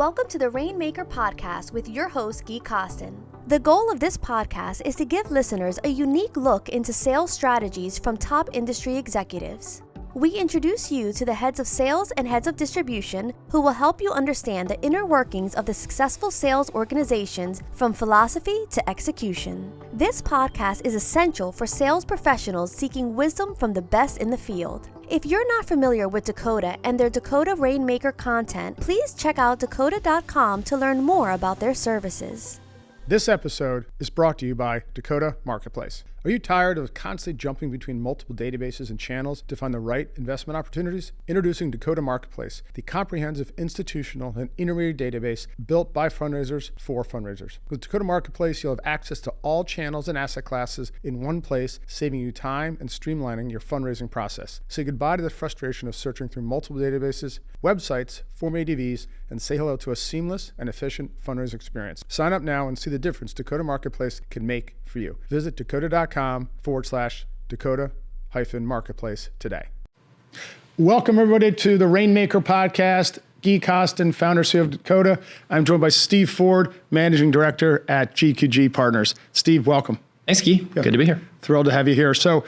Welcome to the Rainmaker Podcast with your host, Gui Costin. The goal of this podcast is to give listeners a unique look into sales strategies from top industry executives. We introduce you to the heads of sales and heads of distribution who will help you understand the inner workings of the successful sales organizations from philosophy to execution. This podcast is essential for sales professionals seeking wisdom from the best in the field. If you're not familiar with Dakota and their Dakota Rainmaker content, please check out dakota.com to learn more about their services. This episode is brought to you by Dakota Marketplace. Are you tired of constantly jumping between multiple databases and channels to find the right investment opportunities? Introducing Dakota Marketplace, the comprehensive institutional and intermediate database built by fundraisers for fundraisers. With Dakota Marketplace, you'll have access to all channels and asset classes in one place, saving you time and streamlining your fundraising process. Say goodbye to the frustration of searching through multiple databases, websites, Form ADVs, and say hello to a seamless and efficient fundraising experience. Sign up now and see the difference Dakota Marketplace can make for you. Visit dakota.com/Dakota-Marketplace today. Welcome everybody to the Rainmaker Podcast. Gui Costin, founder CEO of Dakota. I'm joined by Steve Ford, Managing Director at GQG Partners. Steve, welcome. Thanks, Gui. Good to be here. Thrilled to have you here. So,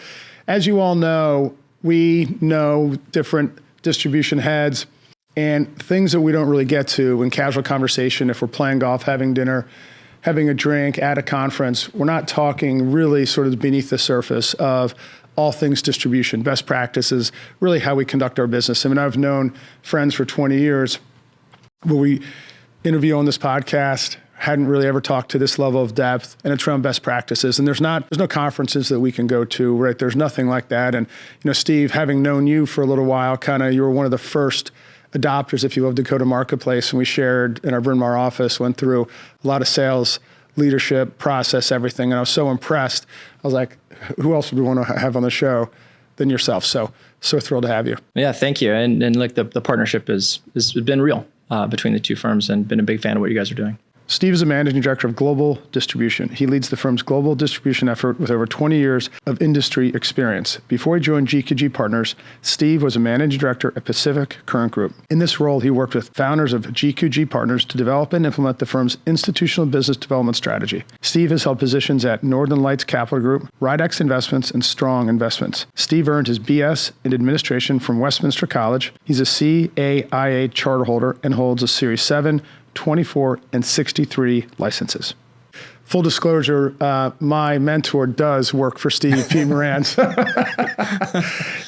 as you all know, we know different distribution heads and things that we don't really get to in casual conversation. If we're playing golf, having dinner, having a drink at a conference, we're not talking really sort of beneath the surface of all things distribution, best practices, really how we conduct our business. I mean, I've known friends for 20 years where we interview on this podcast, hadn't really ever talked to this level of depth, and it's around best practices. And there's no conferences that we can go to, right? There's nothing like that. And, Steve, having known you for a little while, you were one of the first adopters, if you will, of Dakota Marketplace. And we shared in our Bryn Mawr office, went through a lot of sales, leadership, process, everything. And I was so impressed. I was like, who else would we want to have on the show than yourself? So thrilled to have you. Yeah, thank you. And like the partnership has been real between the two firms, and been a big fan of what you guys are doing. Steve is a managing director of global distribution. He leads the firm's global distribution effort with over 20 years of industry experience. Before he joined GQG Partners, Steve was a managing director at Pacific Current Group. In this role, he worked with founders of GQG Partners to develop and implement the firm's institutional business development strategy. Steve has held positions at Northern Lights Capital Group, Ridex Investments, and Strong Investments. Steve earned his BS in administration from Westminster College. He's a CAIA charter holder and holds a Series 7, 24, and 63 licenses. Full disclosure, my mentor does work for Steve, Pete Moran's.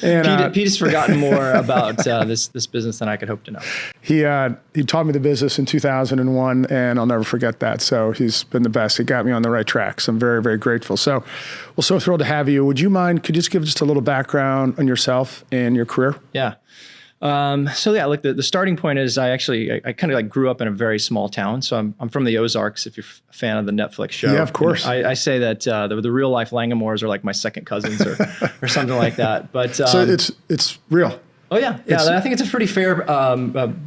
And, Pete has forgotten more about this business than I could hope to know. He taught me the business in 2001, and I'll never forget that. So he's been the best. He got me on the right track. So I'm very, very grateful. So so thrilled to have you. Would you mind, could you just give just a little background on yourself and your career? Yeah. The starting point is I kind of grew up in a very small town. So I'm from the Ozarks, if you're a fan of the Netflix show. Yeah, of course. I say that the real life Langamores are like my second cousins or something like that. But so it's real. Oh yeah. I think it's a pretty fair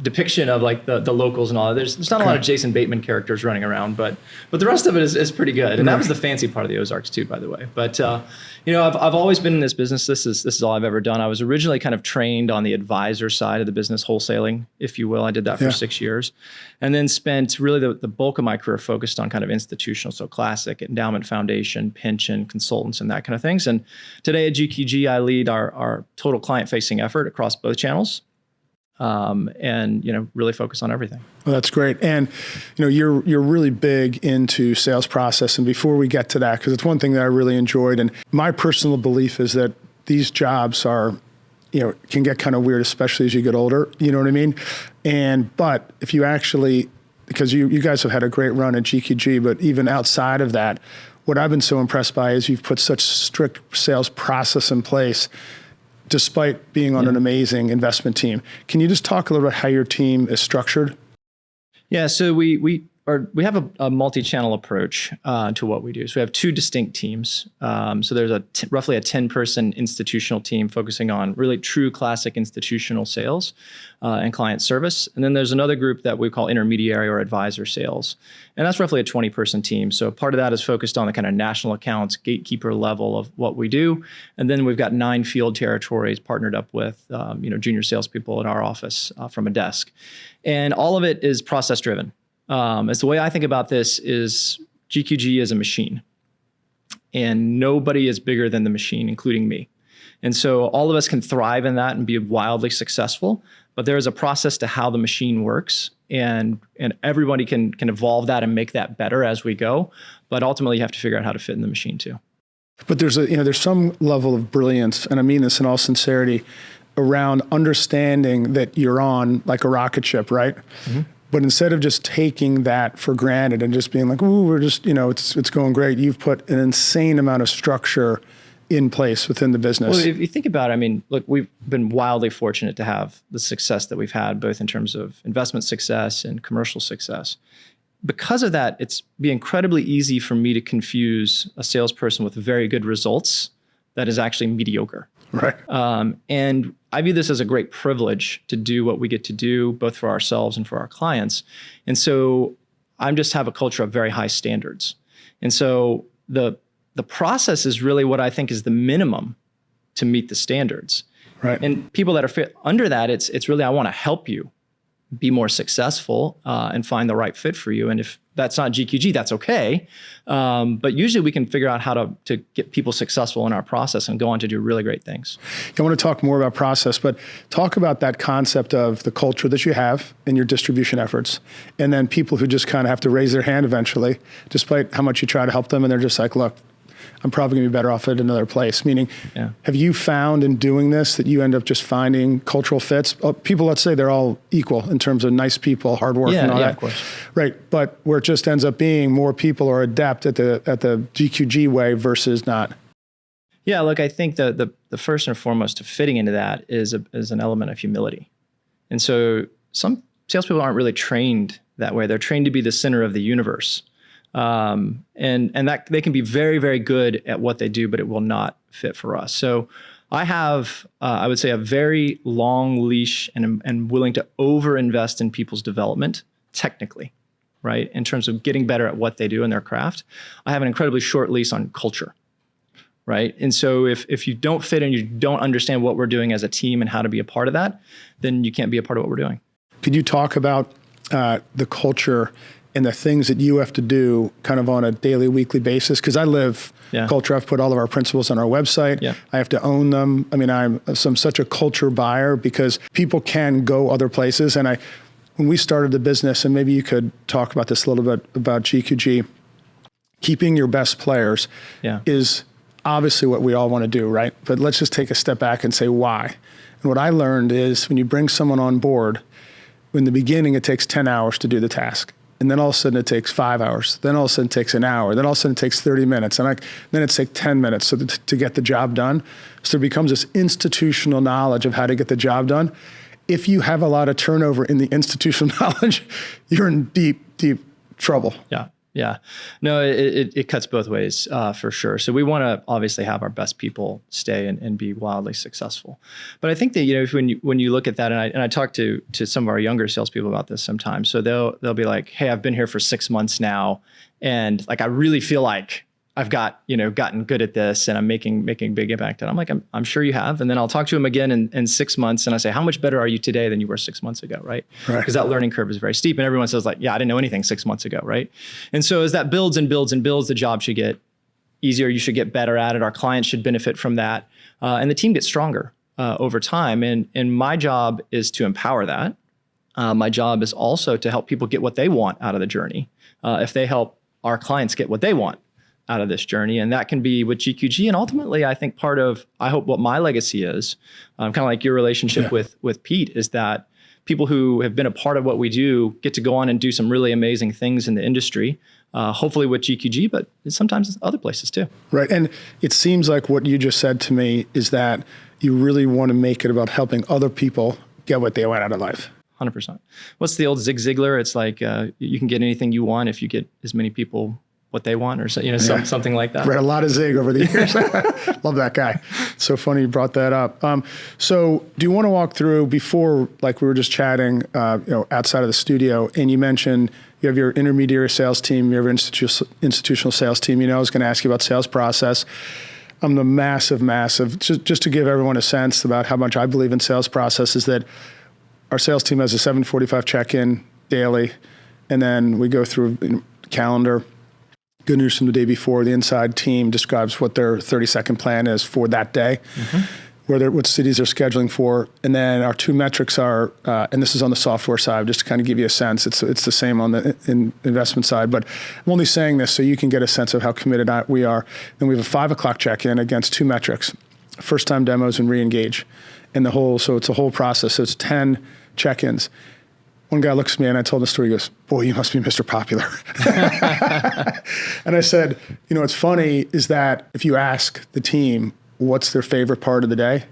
depiction of like the locals and all that. There's not a lot of Jason Bateman characters running around, but the rest of it is pretty good. And that was the fancy part of the Ozarks too, by the way. But I've always been in this business. This is all I've ever done. I was originally kind of trained on the advisor side of the business, wholesaling, if you will. I did that for 6 years, and then spent really the bulk of my career focused on kind of institutional, so classic endowment foundation, pension, consultants, and that kind of things. And today at GQG, I lead our total client-facing effort across both channels, and really focus on everything. Well, that's great. And you're really big into sales process. And before we get to that, because it's one thing that I really enjoyed, and my personal belief is that these jobs are, can get kind of weird, especially as you get older. You know what I mean? But if you actually, because you guys have had a great run at GQG, but even outside of that, what I've been so impressed by is you've put such strict sales process in place, despite being on an amazing investment team. Can you just talk a little about how your team is structured? Yeah, so we we have a multi-channel approach to what we do. So we have two distinct teams. So there's roughly a 10-person institutional team focusing on really true classic institutional sales and client service. And then there's another group that we call intermediary or advisor sales. And that's roughly a 20-person team. So part of that is focused on the kind of national accounts, gatekeeper level of what we do. And then we've got 9 field territories partnered up with junior salespeople in our office from a desk. And all of it is process driven. As the way I think about this is GQG is a machine, and nobody is bigger than the machine, including me. And so all of us can thrive in that and be wildly successful, but there is a process to how the machine works, and everybody can evolve that and make that better as we go. But ultimately, you have to figure out how to fit in the machine too. But there's some level of brilliance, and I mean this in all sincerity, around understanding that you're on like a rocket ship, right? Mm-hmm. But instead of just taking that for granted and just being like, ooh, we're just, it's going great, you've put an insane amount of structure in place within the business. Well, if you think about it, look, we've been wildly fortunate to have the success that we've had, both in terms of investment success and commercial success. Because of that, it's be incredibly easy for me to confuse a salesperson with very good results that is actually mediocre. Right. And I view this as a great privilege to do what we get to do, both for ourselves and for our clients. And so I just have a culture of very high standards. And so the process is really what I think is the minimum to meet the standards. Right. And people that are fit under that, it's really, I want to help you be more successful and find the right fit for you. And if that's not GQG, that's okay. But usually we can figure out how to get people successful in our process and go on to do really great things. I want to talk more about process, but talk about that concept of the culture that you have in your distribution efforts, and then people who just kind of have to raise their hand eventually, despite how much you try to help them, and they're just like, look, I'm probably going to be better off at another place. Meaning, Have you found in doing this that you end up just finding cultural fits? People, let's say they're all equal in terms of nice people, hard work, and all that. Of course. Right, but where it just ends up being more people are adept at the GQG way versus not. Yeah, look, I think the first and foremost of fitting into that is an element of humility. And so some salespeople aren't really trained that way. They're trained to be the center of the universe. And that they can be very, very good at what they do, but it will not fit for us. So I have, I would say, a very long leash and willing to overinvest in people's development technically, right? In terms of getting better at what they do in their craft. I have an incredibly short leash on culture, right? And so if you don't fit and you don't understand what we're doing as a team and how to be a part of that, then you can't be a part of what we're doing. Could you talk about the culture and the things that you have to do kind of on a daily, weekly basis? Because I live culture. I've put all of our principles on our website. Yeah. I have to own them. I mean, I'm such a culture buyer because people can go other places. And when we started the business, and maybe you could talk about this a little bit about GQG, keeping your best players is obviously what we all want to do, right? But let's just take a step back and say why. And what I learned is when you bring someone on board, in the beginning, it takes 10 hours to do the task. And then all of a sudden it takes 5 hours. Then all of a sudden it takes an hour. Then all of a sudden it takes 30 minutes. And then it's like 10 minutes to get the job done. So there becomes this institutional knowledge of how to get the job done. If you have a lot of turnover in the institutional knowledge, you're in deep, deep trouble. Yeah. No, it cuts both ways for sure. So we want to obviously have our best people stay and be wildly successful. But I think that when you look at that, and I talk to some of our younger salespeople about this sometimes. So they'll be like, "Hey, I've been here for 6 months now, and like I really feel like I've gotten good at this and I'm making big impact." And I'm like, I'm sure you have. And then I'll talk to them again in 6 months and I say, how much better are you today than you were 6 months ago, right? Because that learning curve is very steep. And everyone says like, yeah, I didn't know anything 6 months ago, right? And so as that builds and builds and builds, the job should get easier. You should get better at it. Our clients should benefit from that. And the team gets stronger over time. And my job is to empower that. My job is also to help people get what they want out of the journey. If they help our clients get what they want out of this journey. And that can be with GQG. And ultimately, I think part of, I hope what my legacy is, kind of like your relationship with Pete, is that people who have been a part of what we do get to go on and do some really amazing things in the industry, hopefully with GQG, but sometimes other places too. Right. And it seems like what you just said to me is that you really want to make it about helping other people get what they want out of life. 100%. What's the old Zig Ziglar? It's like you can get anything you want if you get as many people what they want, or something like that. Read a lot of Zig over the years. Love that guy. So funny you brought that up. So do you want to walk through, before, like we were just chatting, outside of the studio, and you mentioned you have your intermediary sales team, you have your institutional sales team. I was going to ask you about sales process. I'm the massive, just to give everyone a sense about how much I believe in sales process, is that our sales team has a 7:45 check-in daily, and then we go through calendar. Good news from the day before. The inside team describes what their 30-second plan is for that day, what cities they're scheduling for. And then our 2 metrics are, and this is on the software side, just to kind of give you a sense. It's the same on the investment side, but I'm only saying this so you can get a sense of how committed we are. Then we have a 5 o'clock check-in against 2 metrics, first-time demos and re-engage. And so it's a whole process. So it's 10 check-ins. One guy looks at me and I told the story, he goes, "Boy, you must be Mr. Popular." And I said, what's funny is that if you ask the team what's their favorite part of the day,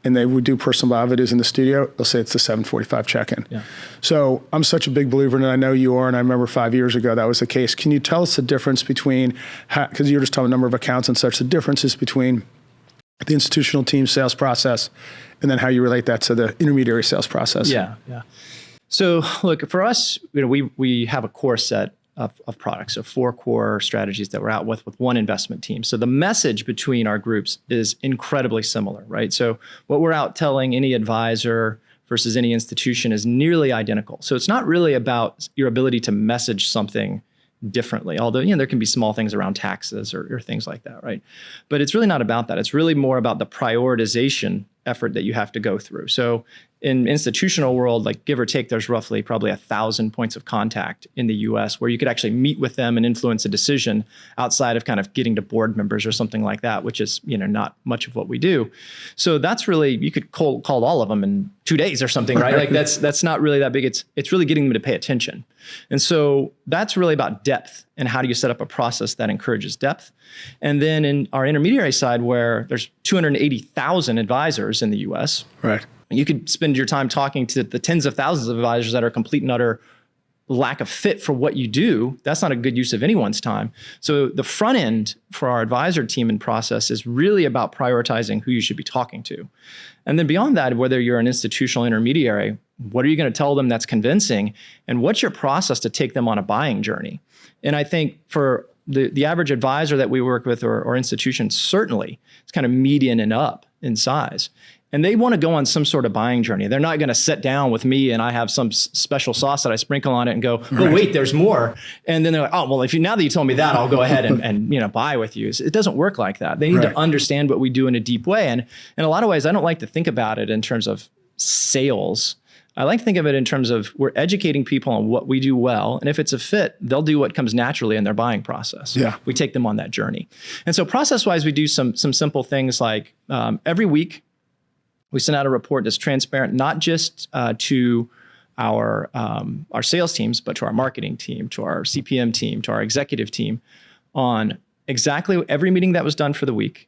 and they would do personal videos in the studio, they'll say it's the 7:45 check-in. Yeah. So I'm such a big believer, and I know you are, and I remember 5 years ago that was the case. Can you tell us the difference between, because you're just talking number of accounts and such, the differences between the institutional team sales process and then how you relate that to the intermediary sales process? Yeah. So look, for us, we have a core set of products, so 4 core strategies that we're out with one investment team. So the message between our groups is incredibly similar, right? So what we're out telling any advisor versus any institution is nearly identical. So it's not really about your ability to message something differently, although there can be small things around taxes or things like that, right? But it's really not about that. It's really more about the prioritization effort that you have to go through. So in institutional world, like give or take, there's roughly probably 1,000 points of contact in the US where you could actually meet with them and influence a decision outside of kind of getting to board members or something like that, which is, not much of what we do. So that's really, you could call all of them in 2 days or something, right? Like that's not really that big. It's really getting them to pay attention. And so that's really about depth and how do you set up a process that encourages depth. And then in our intermediary side, where there's 280,000 advisors in the US, right? You could spend your time talking to the tens of thousands of advisors that are complete and utter lack of fit for what you do. That's not a good use of anyone's time. So the front end for our advisor team and process is really about prioritizing who you should be talking to. And then beyond that, whether you're an institutional intermediary, what are you going to tell them that's convincing? And what's your process to take them on a buying journey? And I think for the average advisor that we work with or institution, certainly it's kind of median and up in size. And they want to go on some sort of buying journey. They're not going to sit down with me and I have some special sauce that I sprinkle on it and go, "Oh, wait, there's more." And then they're like, "Oh, well, now that you told me that, I'll go ahead and buy with you." It doesn't work like that. They need to understand what we do in a deep way. And in a lot of ways, I don't like to think about it in terms of sales. I like to think of it in terms of we're educating people on what we do well. And if it's a fit, they'll do what comes naturally in their buying process. Yeah. We take them on that journey. And so process-wise, we do some simple things like every week, we send out a report that's transparent, not just to our sales teams, but to our marketing team, to our CPM team, to our executive team, on exactly every meeting that was done for the week,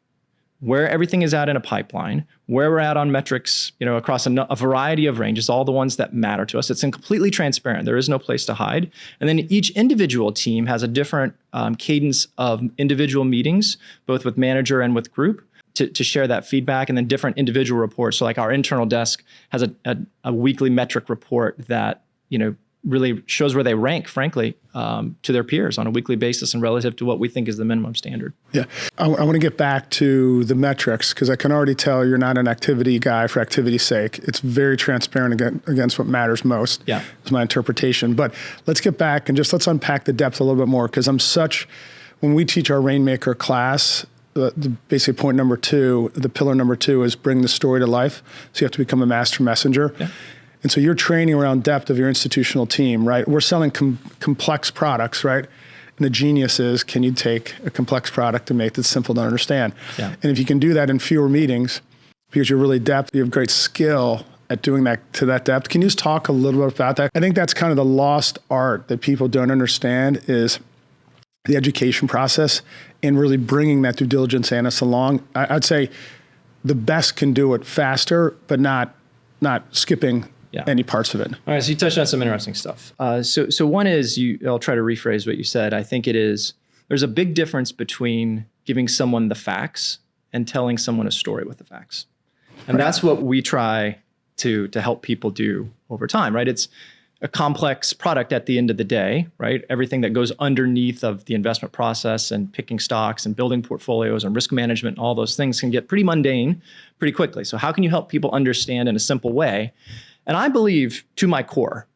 where everything is at in a pipeline, where we're at on metrics, across a variety of ranges, all the ones that matter to us. It's completely transparent. There is no place to hide. And then each individual team has a different cadence of individual meetings, both with manager and with group, to share that feedback, and then different individual reports. So like our internal desk has a weekly metric report that, really shows where they rank, frankly, to their peers on a weekly basis and relative to what we think is the minimum standard. Yeah. I want to get back to the metrics because I can already tell you're not an activity guy for activity's sake. It's very transparent against what matters most. Yeah. Is my interpretation. But let's get back and let's unpack the depth a little bit more because when we teach our Rainmaker class, the basic point number 2, the pillar number 2 is bring the story to life. So you have to become a master messenger. Yeah. And so you're training around depth of your institutional team, right? We're selling complex products, right? And the genius is, can you take a complex product and make it simple to understand? Yeah. And if you can do that in fewer meetings, because you're really depth, you have great skill at doing that to that depth. Can you just talk a little bit about that? I think that's kind of the lost art that people don't understand is the education process and really bringing that due diligence analyst along. I'd say the best can do it faster, but not skipping any parts of it. All right, so you touched on some interesting stuff. So one is, I'll try to rephrase what you said. I think there's a big difference between giving someone the facts and telling someone a story with the facts. And that's what we try to help people do over time, right? It's a complex product at the end of the day, right? Everything that goes underneath of the investment process and picking stocks and building portfolios and risk management, and all those things can get pretty mundane pretty quickly. So how can you help people understand in a simple way? And I believe, to my core,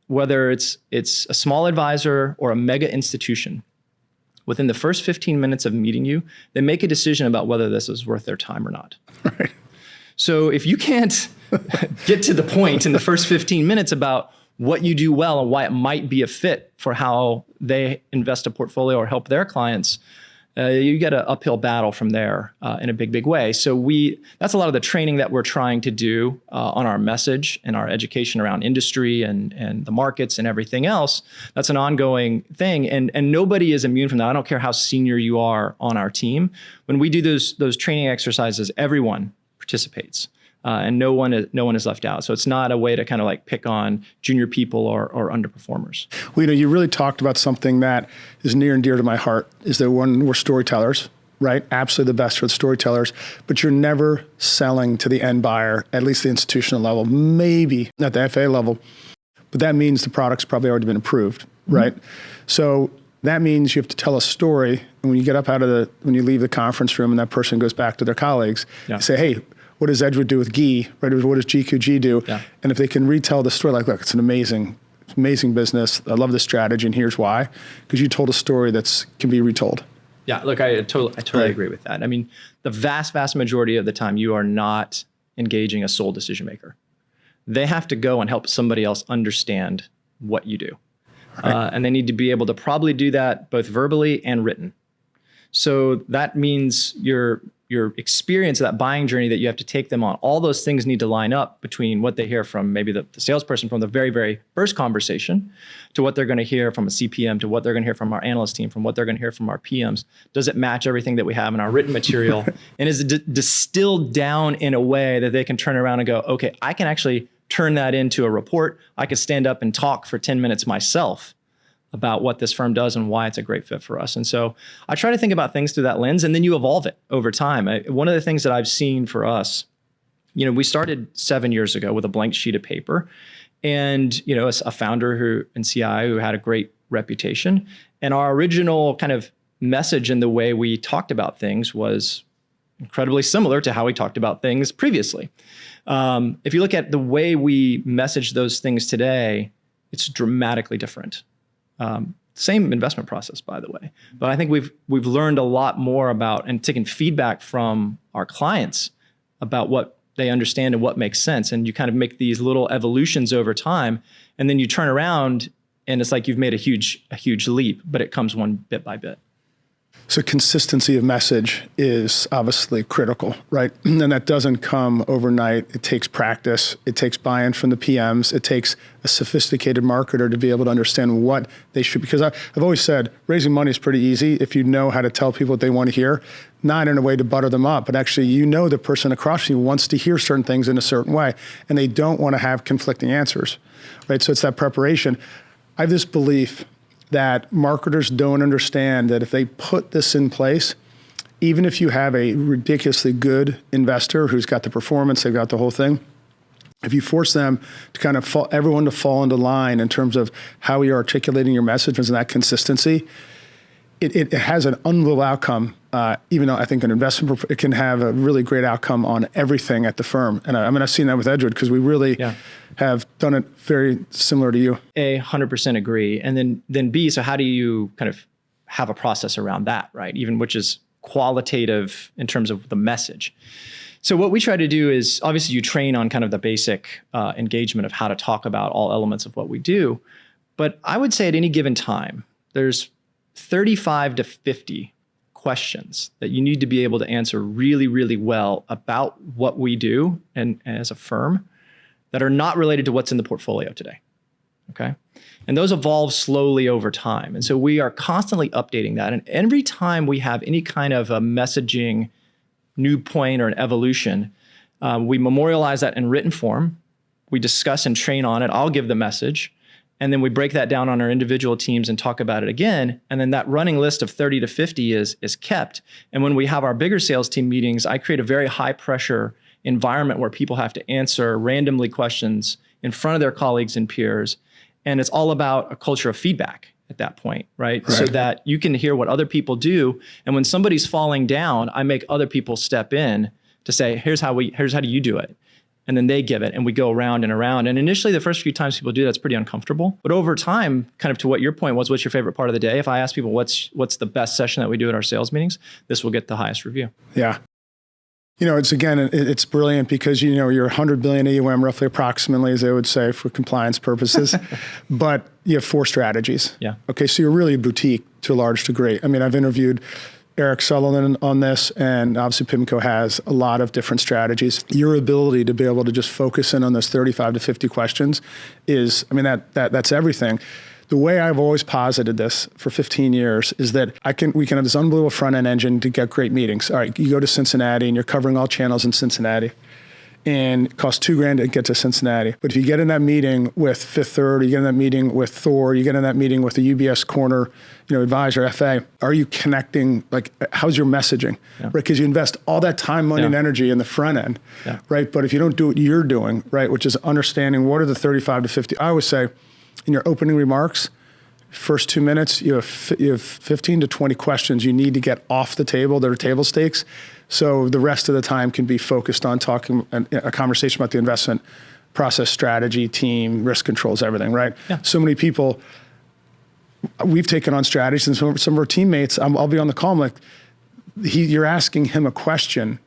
whether it's a small advisor or a mega institution, within the first 15 minutes of meeting you, they make a decision about whether this is worth their time or not. Right. So if you can't get to the point in the first 15 minutes about what you do well and why it might be a fit for how they invest a portfolio or help their clients, you get an uphill battle from there in a big way. So that's a lot of the training that we're trying to do on our message and our education around industry and the markets and everything else. That's an ongoing thing. And nobody is immune from that. I don't care how senior you are on our team. When we do those training exercises, everyone participates. And no one is left out. So it's not a way to kind of like pick on junior people or underperformers. Well, you really talked about something that is near and dear to my heart, is that when we're storytellers, right? Absolutely the best for the storytellers, but you're never selling to the end buyer, at least the institutional level, maybe at the FA level, but that means the product's probably already been approved, right? So that means you have to tell a story. And when you get up when you leave the conference room and that person goes back to their colleagues, you say, hey, what does Edgewood do with Gui, right? What does GQG do? Yeah. And if they can retell the story, like, look, it's an amazing business. I love this strategy, and here's why. Because you told a story that can be retold. Yeah, look, I totally agree with that. I mean, the vast majority of the time, you are not engaging a sole decision maker. They have to go and help somebody else understand what you do. Right. And they need to be able to probably do that both verbally and written. So that means your experience of that buying journey that you have to take them on, all those things need to line up between what they hear from maybe the salesperson from the very, very first conversation to what they're going to hear from a CPM, to what they're going to hear from our analyst team, from what they're going to hear from our PMs. Does it match everything that we have in our written material? And is it distilled down in a way that they can turn around and go, okay, I can actually turn that into a report. I can stand up and talk for 10 minutes myself about what this firm does and why it's a great fit for us. And so I try to think about things through that lens, and then you evolve it over time. One of the things that I've seen for us, we started 7 years ago with a blank sheet of paper, and a founder and CIO who had a great reputation. And our original kind of message and the way we talked about things was incredibly similar to how we talked about things previously. If you look at the way we message those things today, it's dramatically different. Same investment process, by the way. But I think we've learned a lot more about and taken feedback from our clients about what they understand and what makes sense. And you kind of make these little evolutions over time, and then you turn around and it's like you've made a huge leap, but it comes one bit by bit. So consistency of message is obviously critical, right? And that doesn't come overnight. It takes practice. It takes buy-in from the PMs. It takes a sophisticated marketer to be able to understand what they should, because I've always said raising money is pretty easy if you know how to tell people what they want to hear, not in a way to butter them up, but actually the person across from you wants to hear certain things in a certain way, and they don't want to have conflicting answers, right? So it's that preparation. I have this belief that marketers don't understand that if they put this in place, even if you have a ridiculously good investor who's got the performance, they've got the whole thing, if you force them to kind of everyone to fall into line in terms of how you're articulating your message and that consistency, it has an unbelievable outcome. Even though I think an investment, it can have a really great outcome on everything at the firm. And I've seen that with Edgewood because we really have done it very similar to you. 100% agree. And then B, so how do you kind of have a process around that, right? Even which is qualitative in terms of the message. So what we try to do is obviously you train on kind of the basic engagement of how to talk about all elements of what we do. But I would say at any given time, there's 35 to 50 questions that you need to be able to answer really, really well about what we do and as a firm that are not related to what's in the portfolio today, okay? And those evolve slowly over time. And so we are constantly updating that. And every time we have any kind of a messaging new point or an evolution, we memorialize that in written form. we discuss and train on it. I'll give the message. And then we break that down on our individual teams and talk about it again. And then that running list of 30 to 50 is kept. And when we have our bigger sales team meetings, I create a very high pressure environment where people have to answer randomly questions in front of their colleagues and peers. And it's all about a culture of feedback at that point, right? So that you can hear what other people do. And when somebody's falling down, I make other people step in to say, here's how do you do it? And then they give it, and we go around and around. And initially, the first few times people do that's pretty uncomfortable. But over time, kind of to what your point was, what's your favorite part of the day? If I ask people what's the best session that we do at our sales meetings, this will get the highest review. Yeah. It's brilliant because, you're 100 billion AUM, roughly approximately, as they would say, for compliance purposes. But you have 4 strategies. Yeah. Okay, so you're really a boutique to a large degree. I mean, I've interviewed Eric Sullivan on this, and obviously PIMCO has a lot of different strategies. Your ability to be able to just focus in on those 35 to 50 questions is, that's everything. The way I've always posited this for 15 years is that we can have this unbelievable front-end engine to get great meetings. All right, you go to Cincinnati and you're covering all channels in Cincinnati, and it costs $2,000 to get to Cincinnati. But if you get in that meeting with Fifth Third, or you get in that meeting with Thor, you get in that meeting with the UBS Corner, advisor, FA, are you connecting? Like, how's your messaging? Yeah. Right? Because you invest all that time, money, and energy in the front end, right? But if you don't do what you're doing, right, which is understanding what are the 35 to 50, I always say in your opening remarks, first 2 minutes, you have 15 to 20 questions you need to get off the table. They're table stakes. So the rest of the time can be focused on talking a conversation about the investment process, strategy, team, risk controls, everything, right? Yeah. So many people, we've taken on strategies, and some of our teammates, I'll be on the call, I'm like, you're asking him a question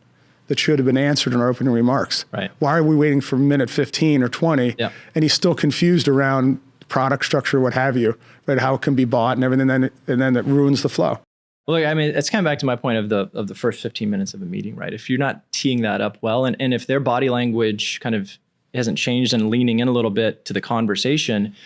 that should have been answered in our opening remarks. Right. Why are we waiting for minute 15 or 20? Yeah. And he's still confused around product structure, what have you, right? How it can be bought and everything, and then it ruins the flow. Well, it's kind of back to my point of the first 15 minutes of a meeting, right? If you're not teeing that up well, and if their body language kind of hasn't changed and leaning in a little bit to the conversation,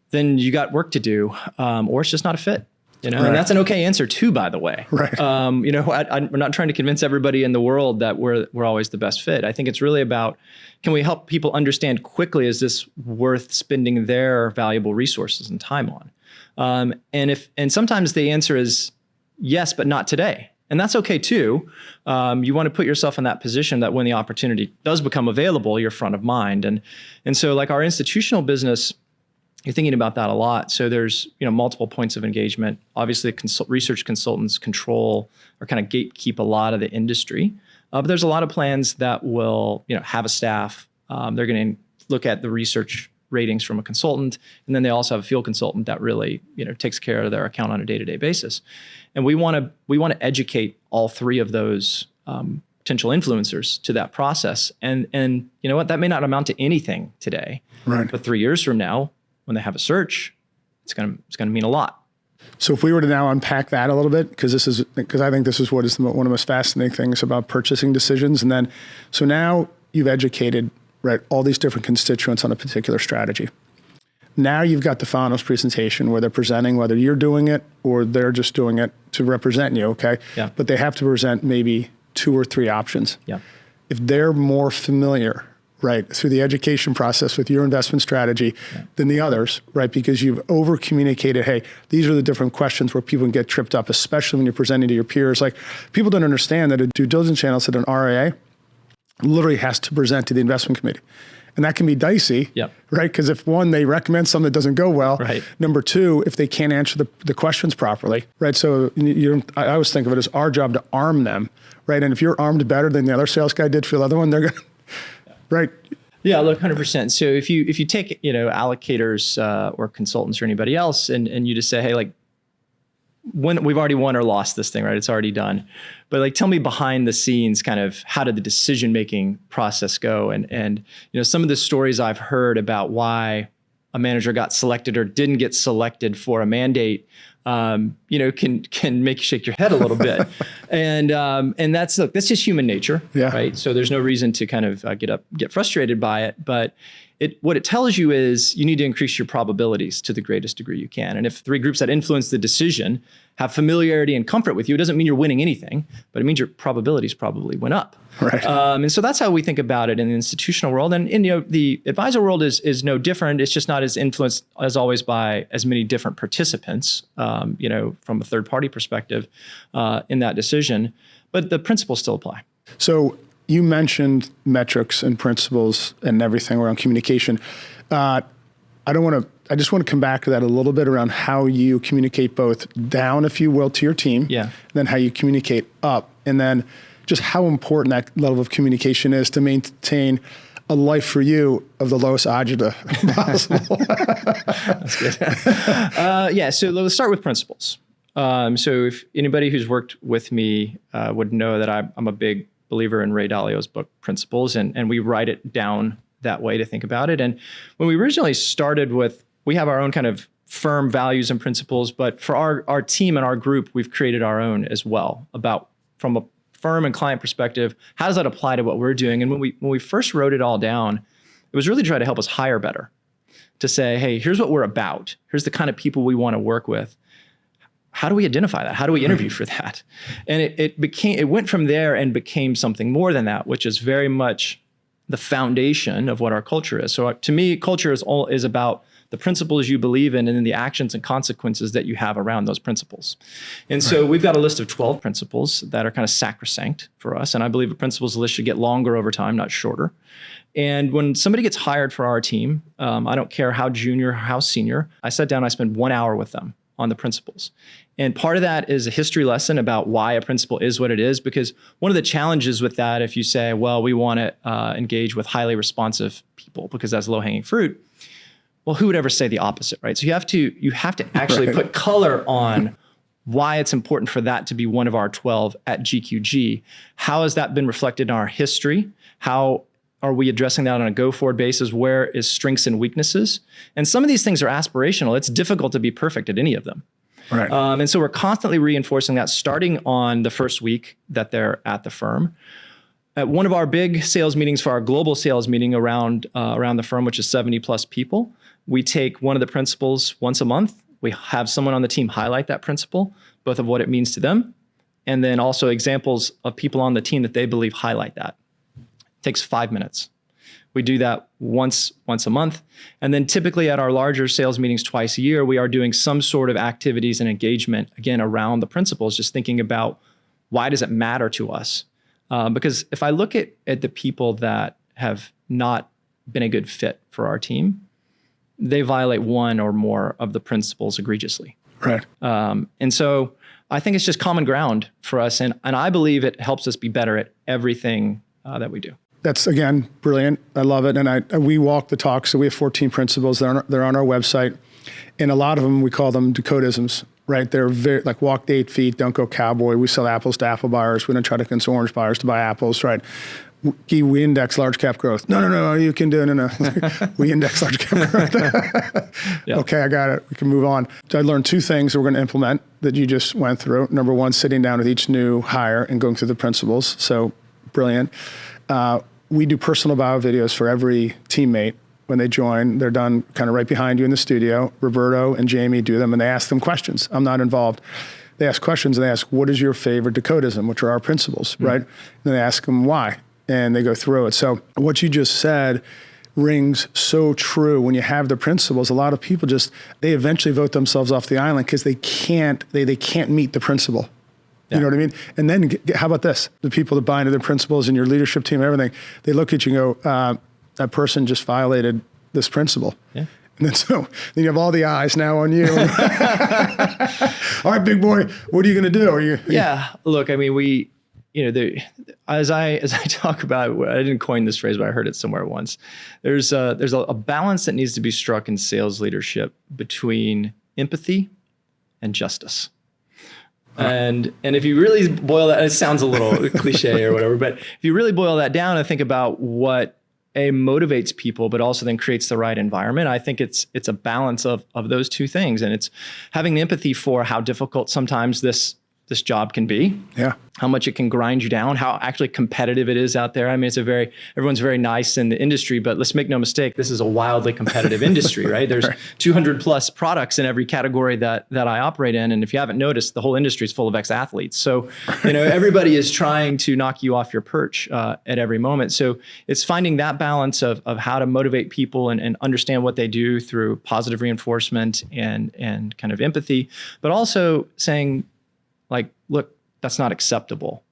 then you got work to do, or it's just not a fit. Right. And that's an okay answer too, by the way. Right. I'm not trying to convince everybody in the world that we're always the best fit. I think it's really about, can we help people understand quickly, is this worth spending their valuable resources and time on? And sometimes the answer is yes, but not today. And that's okay too. You want to put yourself in that position that when the opportunity does become available, you're front of mind. And so like our institutional business, you're thinking about that a lot. So there's multiple points of engagement. Obviously, research consultants control or kind of gatekeep a lot of the industry. But there's a lot of plans that will have a staff. They're going to look at the research ratings from a consultant, and then they also have a field consultant that really takes care of their account on a day-to-day basis. And we want to educate all 3 of those potential influencers to that process. And you know what? That may not amount to anything today, right? But 3 years from now, when they have a search, it's going to mean a lot. So if we were to now unpack that a little bit, because I think this is what is one of the most fascinating things about purchasing decisions. And then, so now you've educated, right, all these different constituents on a particular strategy. Now you've got the finals presentation where they're presenting, whether you're doing it or they're just doing it to represent you, okay? Yeah. But they have to present maybe 2 or 3 options. Yeah. If they're more familiar, right, through the education process with your investment strategy than the others, right? Because you've over-communicated, hey, these are the different questions where people can get tripped up, especially when you're presenting to your peers. Like, people don't understand that a due diligence analyst at an RIA literally has to present to the investment committee. And that can be dicey, right? Because if one, they recommend something that doesn't go well. Right. Number 2, if they can't answer the questions properly, right? So I always think of it as our job to arm them, right? And if you're armed better than the other sales guy did for the other one, they're going to, right? Yeah, look, 100%. So if you take allocators or consultants or anybody else, and you just say, hey, like, when we've already won or lost this thing, right? It's already done. But like, tell me behind the scenes, kind of how did the decision-making process go? And some of the stories I've heard about why a manager got selected or didn't get selected for a mandate, can make you shake your head a little bit. And that's just human nature, right? So there's no reason to kind of get frustrated by it. But what it tells you is you need to increase your probabilities to the greatest degree you can. And if 3 groups that influence the decision have familiarity and comfort with you, it doesn't mean you're winning anything, but it means your probabilities probably went up. Right. And so that's how we think about it in the institutional world. And the advisor world is no different. It's just not as influenced as always by as many different participants, from a third party perspective in that decision. But the principles still apply. So you mentioned metrics and principles and everything around communication. I just want to come back to that a little bit around how you communicate both down, if you will, to your team, then how you communicate up, and then just how important that level of communication is to maintain a life for you of the lowest agita possible. That's good. So let's start with principles. So if anybody who's worked with me would know that I'm a big believer in Ray Dalio's book, Principles, and we write it down that way to think about it. And when we originally started we have our own kind of firm values and principles, but for our team and our group, we've created our own as well from a firm and client perspective, how does that apply to what we're doing? And when we first wrote it all down, it was really to try to help us hire better, to say, hey, here's what we're about. Here's the kind of people we want to work with. How do we identify that? How do we interview for that? And it went from there and became something more than that, which is very much the foundation of what our culture is. So to me, culture is about the principles you believe in and then the actions and consequences that you have around those principles. And so we've got a list of 12 principles that are kind of sacrosanct for us. And I believe a principles list should get longer over time, not shorter. And when somebody gets hired for our team, I don't care how junior or how senior, I sit down, I spend 1 hour with them on the principles. And part of that is a history lesson about why a principle is what it is, because one of the challenges with that, if you say, well, we want to engage with highly responsive people because that's low-hanging fruit, well, who would ever say the opposite, right? So you have to actually put color on why it's important for that to be one of our 12 at GQG. How has that been reflected in our history? How are we addressing that on a go-forward basis? Where is strengths and weaknesses? And some of these things are aspirational. It's difficult to be perfect at any of them. Right. And so we're constantly reinforcing that starting on the first week that they're at the firm. At one of our big sales meetings for our global sales meeting around the firm, which is 70 plus people, we take one of the principles once a month. We have someone on the team highlight that principle, both of what it means to them, and then also examples of people on the team that they believe highlight that. It takes 5 minutes. We do that once a month. And then typically at our larger sales meetings twice a year, we are doing some sort of activities and engagement, again, around the principles, just thinking about why does it matter to us? Because if I look at the people that have not been a good fit for our team, they violate one or more of the principles egregiously. Right. And so I think it's just common ground for us. And I believe it helps us be better at everything that we do. That's, again, brilliant. I love it. And we walk the talk. So we have 14 principles. They're on our website. And a lot of them, we call them Dakotisms, right? They're very like walk the 8 feet, don't go cowboy. We sell apples to apple buyers. We don't try to convince orange buyers to buy apples, right? We index large cap growth. No, you can do it. No. We index large cap growth. Yep. Okay, I got it. We can move on. So I learned 2 things that we're going to implement that you just went through. Number 1, sitting down with each new hire and going through the principles. So brilliant. We do personal bio videos for every teammate. When they join, they're done kind of right behind you in the studio. Roberto and Jamie do them, and they ask them questions. I'm not involved. They ask questions, and they ask, what is your favorite Dakotism, which are our principles, right? And they ask them why, and they go through it. So what you just said rings so true. When you have the principles, a lot of people they eventually vote themselves off the island because they can't meet the principle. Yeah. You know what I mean? And then how about this? The people that buy into their principles and your leadership team, everything, they look at you and go, that person just violated this principle. Yeah. And then you have all the eyes now on you. All right, big boy, what are you going to do? Yeah, look, I mean, as I talk about, I didn't coin this phrase, but I heard it somewhere once. There's a balance that needs to be struck in sales leadership between empathy and justice. And if you really boil that, it sounds a little cliche or whatever, but if you really boil that down and think about what motivates people, but also then creates the right environment, I think it's a balance of those 2 things. And it's having the empathy for how difficult sometimes this this job can be. Yeah. How much it can grind you down, how actually competitive it is out there. I mean, everyone's very nice in the industry, but let's make no mistake, this is a wildly competitive industry, right? There's 200 plus products in every category that I operate in. And if you haven't noticed, the whole industry is full of ex-athletes. So, everybody is trying to knock you off your perch at every moment. So it's finding that balance of how to motivate people and understand what they do through positive reinforcement and kind of empathy, but also saying, like, look, that's not acceptable,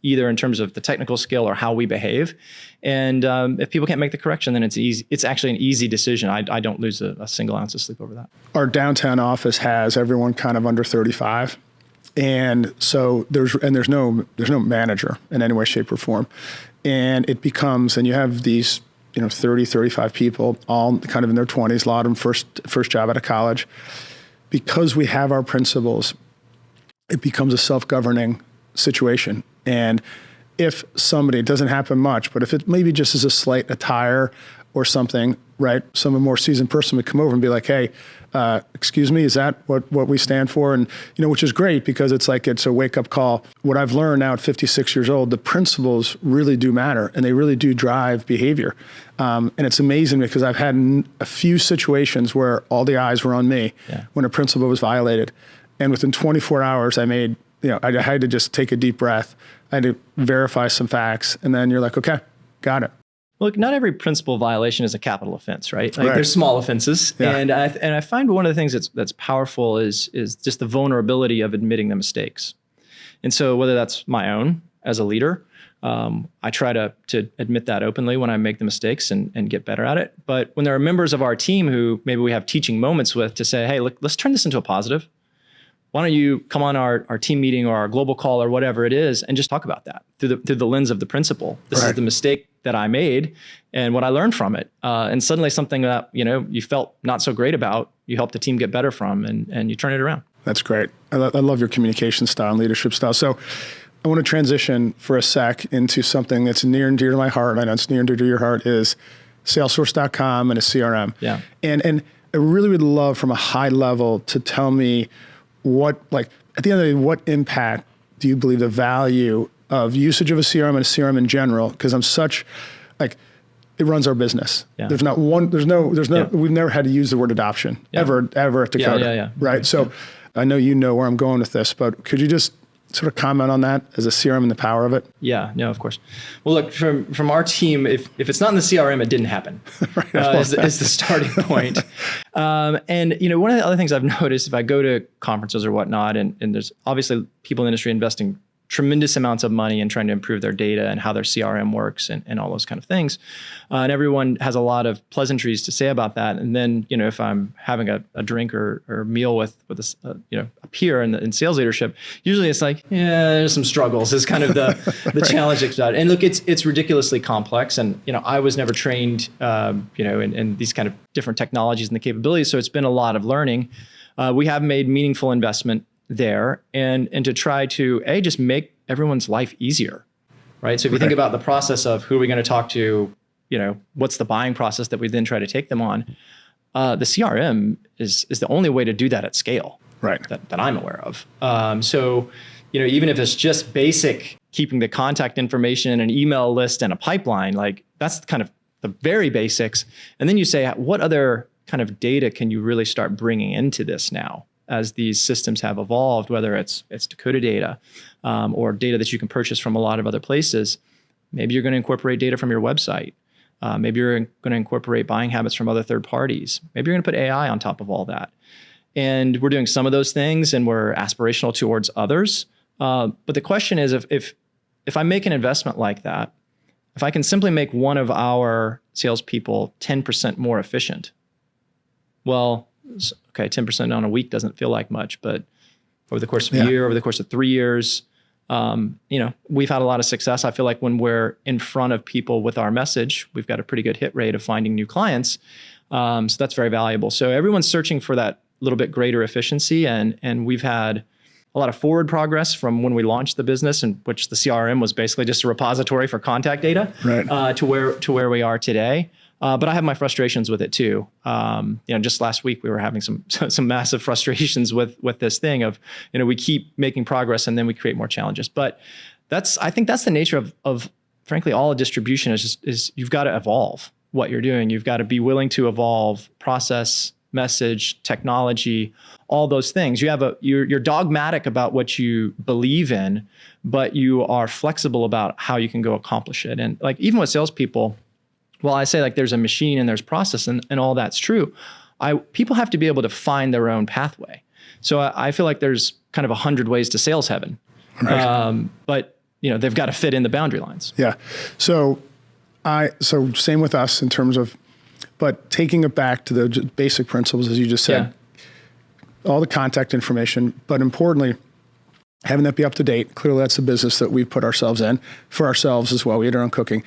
either in terms of the technical skill or how we behave. And if people can't make the correction, then it's easy. It's actually an easy decision. I don't lose a single ounce of sleep over that. Our downtown office has everyone kind of under 35. And so there's no manager in any way, shape, or form. And it becomes, and you have these 30, 35 people, all kind of in their 20s, a lot of them first job out of college. Because we have our principles, it becomes a self-governing situation. And if somebody, it doesn't happen much, but if it maybe just is a slight attire or something, right? Some more seasoned person would come over and be like, hey, excuse me, is that what we stand for? And, which is great because it's a wake-up call. What I've learned now at 56 years old, the principles really do matter and they really do drive behavior. And it's amazing because I've had a few situations where all the eyes were on me when a principle was violated. And within 24 hours, I had to just take a deep breath. I had to verify some facts. And then you're like, okay, got it. Look, not every principal violation is a capital offense, right? There's small offenses. Yeah. And I find one of the things that's powerful is just the vulnerability of admitting the mistakes. And so whether that's my own as a leader, I try to admit that openly when I make the mistakes and get better at it. But when there are members of our team who maybe we have teaching moments with to say, hey, look, let's turn this into a positive. Why don't you come on our team meeting or our global call or whatever it is and just talk about that through the lens of the principle. This is the mistake that I made and what I learned from it. And suddenly something that, you felt not so great about, you help the team get better from and you turn it around. That's great. I love your communication style and leadership style. So I want to transition for a sec into something that's near and dear to my heart. I know it's near and dear to your heart is Salesforce.com and a CRM. Yeah. And I really would love from a high level to tell me at the end of the day, what impact do you believe the value of usage of a CRM and a CRM in general? Because it runs our business. Yeah. We've never had to use the word adoption ever at Dakota. Right. So I know where I'm going with this, but could you just sort of comment on that as a CRM and the power of it? Yeah, no, of course. Well, look, from our team, if it's not in the CRM, it didn't happen. Is the starting point. And one of the other things I've noticed if I go to conferences or whatnot, and there's obviously people in the industry investing tremendous amounts of money in trying to improve their data and how their CRM works and all those kind of things. And everyone has a lot of pleasantries to say about that. And then, if I'm having a drink or meal with a peer in sales leadership, usually it's like, there's some struggles is kind of the challenge about it. And look, it's ridiculously complex. And, I was never trained, in these kind of different technologies and the capabilities. So it's been a lot of learning. We have made meaningful investment there and to try to just make everyone's life easier, right? So if you think about the process of who are we going to talk to, what's the buying process that we then try to take them on, the CRM is the only way to do that at scale, right? That I'm aware of. So, even if it's just basic, keeping the contact information in an email list and a pipeline, like that's kind of the very basics. And then you say, what other kind of data can you really start bringing into this now? As these systems have evolved, whether it's Dakota data or data that you can purchase from a lot of other places, maybe you're going to incorporate data from your website. Maybe you're going to incorporate buying habits from other third parties. Maybe you're going to put AI on top of all that. And we're doing some of those things and we're aspirational towards others. But the question is, if I make an investment like that, if I can simply make one of our salespeople 10% more efficient, well, okay, 10% on a week doesn't feel like much, but over the course of a year, over the course of 3 years, we've had a lot of success. I feel like when we're in front of people with our message, we've got a pretty good hit rate of finding new clients. So that's very valuable. So everyone's searching for that little bit greater efficiency. And we've had a lot of forward progress from when we launched the business, in which the CRM was basically just a repository for contact data, to where we are today. But I have my frustrations with it too. Just last week we were having some massive frustrations with this thing of, we keep making progress and then we create more challenges. But I think that's the nature of frankly, all of distribution is you've got to evolve what you're doing. You've got to be willing to evolve process, message, technology, all those things. You're dogmatic about what you believe in, but you are flexible about how you can go accomplish it. And like even with salespeople, while I say like there's a machine and there's process and all that's true, people have to be able to find their own pathway. So I feel like there's kind of 100 ways to sales heaven, right. But they've got to fit in the boundary lines. Yeah. So same with us in terms of, but taking it back to the basic principles, as you just said, all the contact information, but importantly, having that be up to date. Clearly, that's the business that we've put ourselves in for ourselves as well. We eat our own cooking.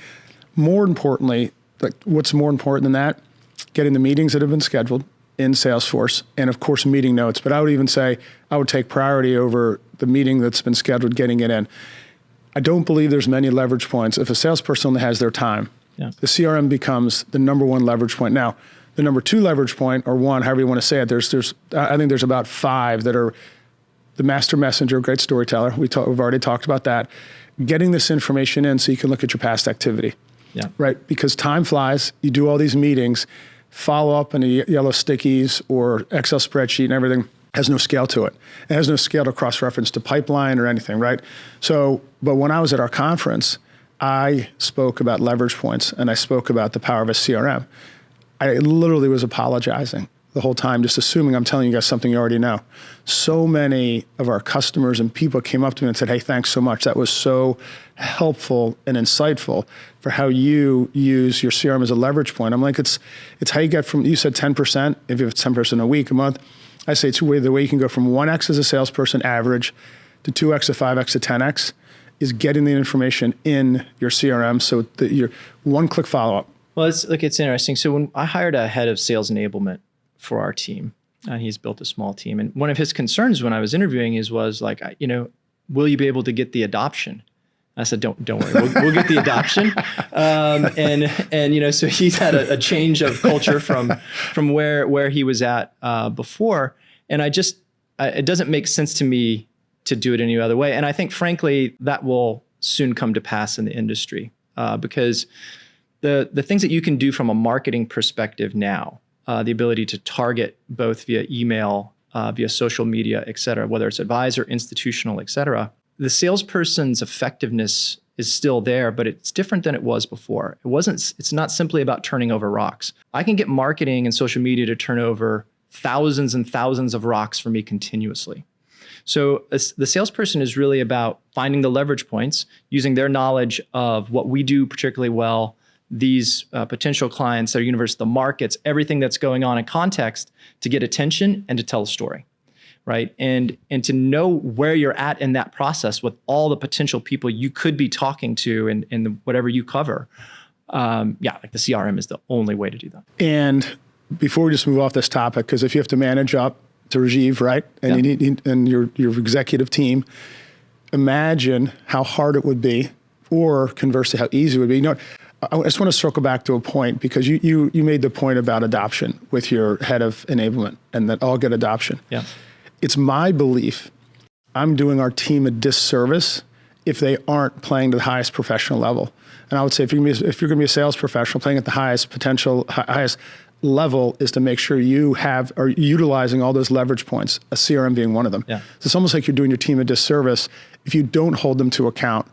More importantly, like what's more important than that? Getting the meetings that have been scheduled in Salesforce and of course meeting notes. But I would even say I would take priority over the meeting that's been scheduled, getting it in. I don't believe there's many leverage points. If a salesperson only has their time, the CRM becomes the number one leverage point. Now, the number two leverage point, or one, however you want to say it, I think there's about 5 that are the master messenger, great storyteller. We've already talked about that. Getting this information in so you can look at your past activity, right? Because time flies. You do all these meetings, follow up in the yellow stickies or Excel spreadsheet and everything has no scale to it. It has no scale to cross-reference to pipeline or anything, right? So, but when I was at our conference, I spoke about leverage points and I spoke about the power of a CRM. I literally was apologizing the whole time, just assuming I'm telling you guys something you already know. So many of our customers and people came up to me and said, hey, thanks so much. That was so helpful and insightful for how you use your CRM as a leverage point. I'm like, it's how you get from, you said 10%, if you have 10% a week, a month. I say it's the way you can go from 1x as a salesperson average to 2x to 5x to 10x is getting the information in your CRM so that you're one-click follow-up. Well, it's interesting. So when I hired a head of sales enablement for our team, he's built a small team. And one of his concerns when I was interviewing was like, will you be able to get the adoption? I said, don't worry, we'll get the adoption. So he's had a change of culture from where he was at before. And it doesn't make sense to me to do it any other way. And I think, frankly, that will soon come to pass in the industry because the things that you can do from a marketing perspective now, the ability to target both via email, via social media, et cetera, whether it's advisor, institutional, et cetera, the salesperson's effectiveness is still there, but it's different than it was before. It's not simply about turning over rocks. I can get marketing and social media to turn over thousands and thousands of rocks for me continuously. So the salesperson is really about finding the leverage points, using their knowledge of what we do particularly well, these potential clients, their universe, the markets, everything that's going on in context to get attention and to tell a story, right? And to know where you're at in that process with all the potential people you could be talking to in whatever you cover. Like the CRM is the only way to do that. And before we just move off this topic, because if you have to manage up to Rajiv, right? And you need and your executive team, imagine how hard it would be, or conversely, how easy it would be. I just want to circle back to a point because you made the point about adoption with your head of enablement and that all get adoption. Yeah. It's my belief I'm doing our team a disservice if they aren't playing to the highest professional level. And I would say if you're going to be a sales professional, playing at the highest potential, highest level is to make sure you are utilizing all those leverage points, a CRM being one of them. Yeah. So it's almost like you're doing your team a disservice if you don't hold them to account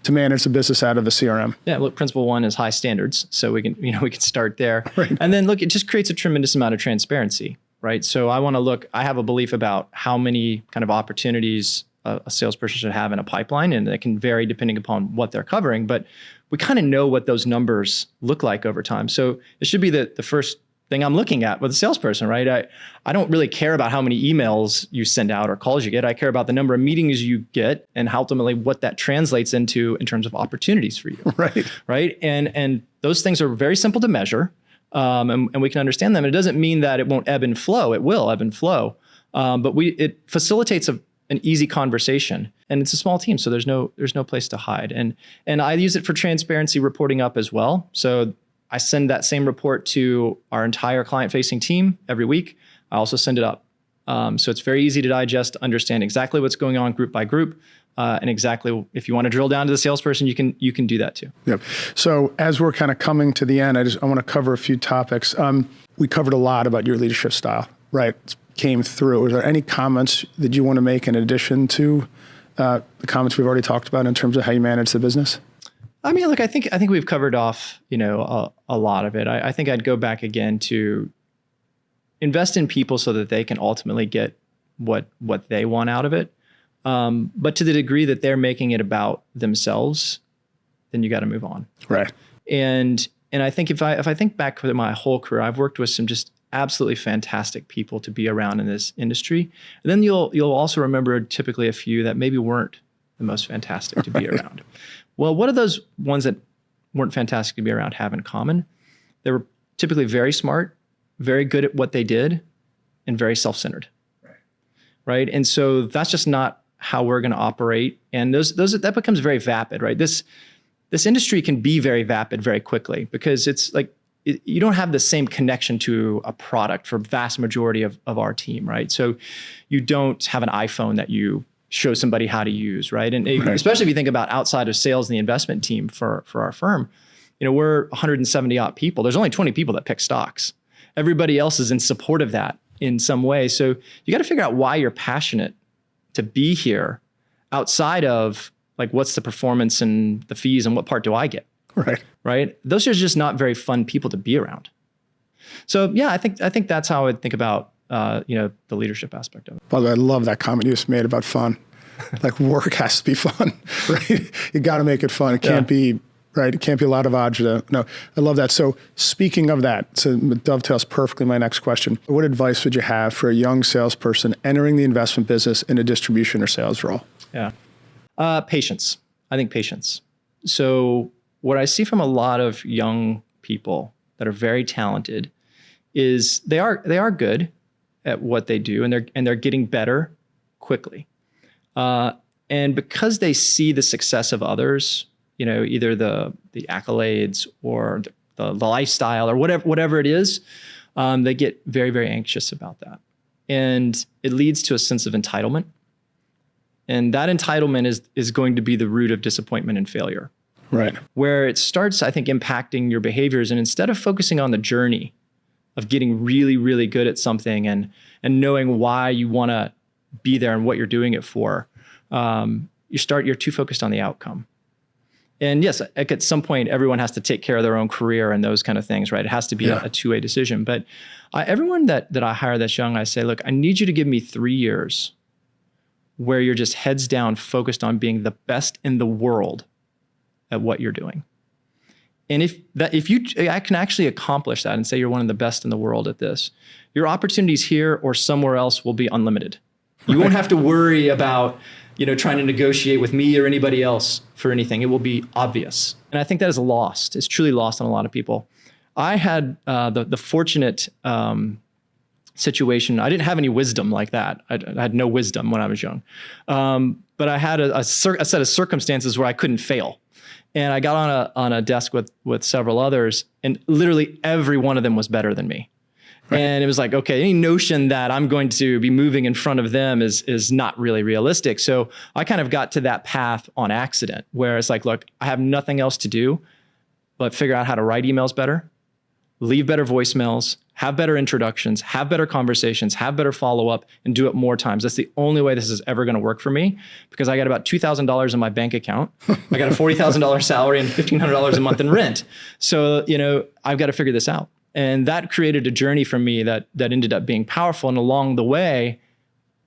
to manage the business out of a CRM. Yeah, look, principle 1 is high standards. So we can start there. Right. And then look, it just creates a tremendous amount of transparency, right? So I have a belief about how many kind of opportunities a salesperson should have in a pipeline, and it can vary depending upon what they're covering, but we kind of know what those numbers look like over time. So it should be the first thing I'm looking at with a salesperson, right? I don't really care about how many emails you send out or calls you get. I care about the number of meetings you get and how ultimately what that translates into in terms of opportunities for you. Right. Right. And those things are very simple to measure. And we can understand them. It doesn't mean that it won't ebb and flow. It will ebb and flow. But it facilitates an easy conversation, and it's a small team. So there's no place to hide. And I use it for transparency reporting up as well. So I send that same report to our entire client-facing team every week. I also send it up. So it's very easy to digest, understand exactly what's going on group by group, and exactly if you want to drill down to the salesperson, you can do that too. Yep. So as we're kind of coming to the end, I want to cover a few topics. We covered a lot about your leadership style, right? It came through. Is there any comments that you want to make in addition to the comments we've already talked about in terms of how you manage the business? I mean, look, I think we've covered off, a lot of it. I think I'd go back again to invest in people so that they can ultimately get what they want out of it. But to the degree that they're making it about themselves, then you got to move on. Right. And I think if I think back to my whole career, I've worked with some just absolutely fantastic people to be around in this industry. And then you'll also remember typically a few that maybe weren't the most fantastic to be around. Well, what do those ones that weren't fantastic to be around have in common? They were typically very smart, very good at what they did, and very self-centered. Right. And so that's just not how we're going to operate. And that becomes very vapid, right? This industry can be very vapid very quickly because it's like you don't have the same connection to a product for vast majority of our team, right? So you don't have an iPhone that you show somebody how to use, right? And especially if you think about outside of sales and the investment team for our firm, we're 170 odd people. There's only 20 people that pick stocks. Everybody else is in support of that in some way. So you got to figure out why you're passionate to be here outside of like, what's the performance and the fees and what part do I get? Right. Those are just not very fun people to be around. So yeah, I think that's how I would think about, the leadership aspect of it. By the way, I love that comment you just made about fun. Like work has to be fun, right? You got to make it fun. It can't be, right? It can't be a lot of agita. No, I love that. So speaking of that, so it dovetails perfectly my next question. What advice would you have for a young salesperson entering the investment business in a distribution or sales role? Yeah. Patience. I think patience. So what I see from a lot of young people that are very talented is they are good at what they do, and they're getting better quickly. And because they see the success of others, either the accolades or the lifestyle or whatever it is, they get very, very anxious about that. And it leads to a sense of entitlement. And that entitlement is going to be the root of disappointment and failure. Right. Where it starts, I think, impacting your behaviors. And instead of focusing on the journey of getting really, really good at something and knowing why you want to be there and what you're doing it for, you're too focused on the outcome. And yes, at some point, everyone has to take care of their own career and those kind of things, right? It has to be a two-way decision. But everyone that I hire that's young, I say, look, I need you to give me 3 years where you're just heads down, focused on being the best in the world at what you're doing. And I can actually accomplish that and say you're one of the best in the world at this, your opportunities here or somewhere else will be unlimited. You won't have to worry about, trying to negotiate with me or anybody else for anything. It will be obvious. And I think that is lost. It's truly lost on a lot of people. I had the fortunate situation. I didn't have any wisdom like that. I had no wisdom when I was young. But I had a set of circumstances where I couldn't fail. And I got on a desk with several others, and literally every one of them was better than me. Right. And it was like, okay, any notion that I'm going to be moving in front of them is not really realistic. So I kind of got to that path on accident where it's like, look, I have nothing else to do but figure out how to write emails better, leave better voicemails, have better introductions, have better conversations, have better follow-up, and do it more times. That's the only way this is ever going to work for me because I got about $2,000 in my bank account. I got a $40,000 salary and $1,500 a month in rent. So, I've got to figure this out. And that created a journey for me that ended up being powerful. And along the way,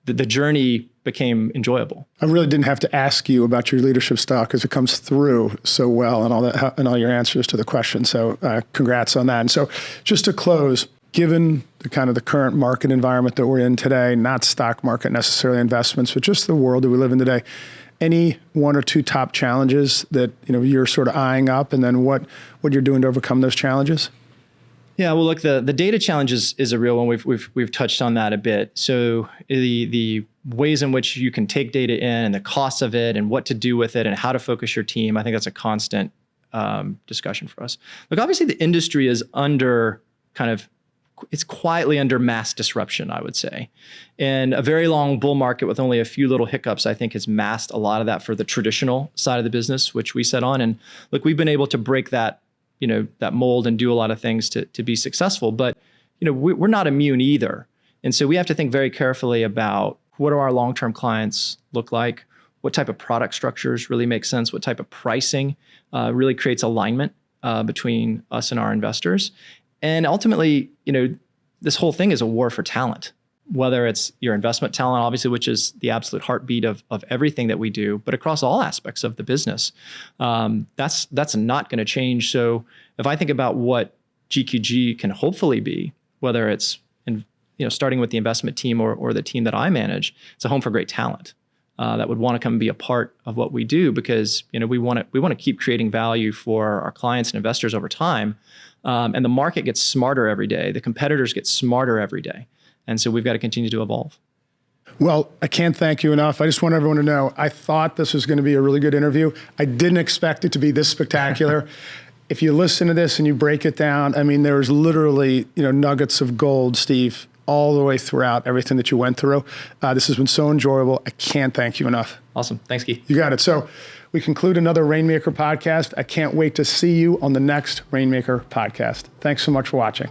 the journey became enjoyable. I really didn't have to ask you about your leadership style because it comes through so well and all that and all your answers to the question. So congrats on that. And so just to close, given the kind of the current market environment that we're in today, not stock market necessarily investments, but just the world that we live in today, any one or two top challenges that you're sort of eyeing up, and then what you're doing to overcome those challenges? Yeah, well, look, the data challenge is a real one. We've touched on that a bit. So the ways in which you can take data in and the costs of it and what to do with it and how to focus your team, I think that's a constant discussion for us. Look, obviously the industry is it's quietly under mass disruption, I would say. And a very long bull market with only a few little hiccups, I think, has masked a lot of that for the traditional side of the business, which we set on. And look, we've been able to break that, that mold and do a lot of things to be successful. But, we're not immune either. And so we have to think very carefully about what do our long-term clients look like? What type of product structures really make sense? What type of pricing really creates alignment between us and our investors? And ultimately, this whole thing is a war for talent, whether it's your investment talent, obviously, which is the absolute heartbeat of everything that we do, but across all aspects of the business. That's not going to change. So if I think about what GQG can hopefully be, whether it's starting with the investment team or the team that I manage, it's a home for great talent that would want to come and be a part of what we do, because we want to keep creating value for our clients and investors over time. And the market gets smarter every day. The competitors get smarter every day. And so we've got to continue to evolve. Well, I can't thank you enough. I just want everyone to know, I thought this was going to be a really good interview. I didn't expect it to be this spectacular. If you listen to this and you break it down, there's literally, nuggets of gold, Steve, all the way throughout everything that you went through. This has been so enjoyable. I can't thank you enough. Awesome. Thanks, Gui. You got it. So we conclude another Rainmaker podcast. I can't wait to see you on the next Rainmaker podcast. Thanks so much for watching.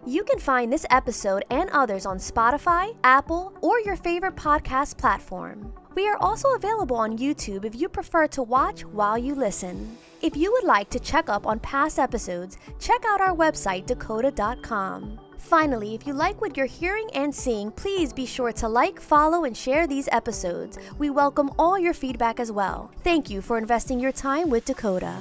You can find this episode and others on Spotify, Apple, or your favorite podcast platform. We are also available on YouTube if you prefer to watch while you listen. If you would like to check up on past episodes, check out our website, dakota.com. Finally, if you like what you're hearing and seeing, please be sure to like, follow, and share these episodes. We welcome all your feedback as well. Thank you for investing your time with Dakota.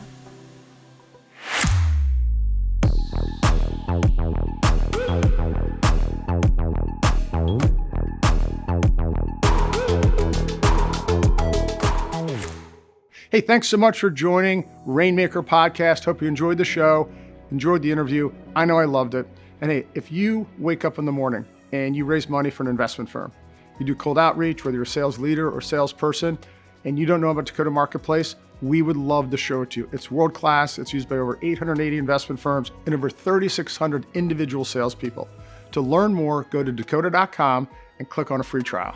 Hey, thanks so much for joining Rainmaker Podcast. Hope you enjoyed the show, enjoyed the interview. I know I loved it. And hey, if you wake up in the morning and you raise money for an investment firm, you do cold outreach, whether you're a sales leader or salesperson, and you don't know about Dakota Marketplace, we would love to show it to you. It's world-class. It's used by over 880 investment firms and over 3,600 individual salespeople. To learn more, go to dakota.com and click on a free trial.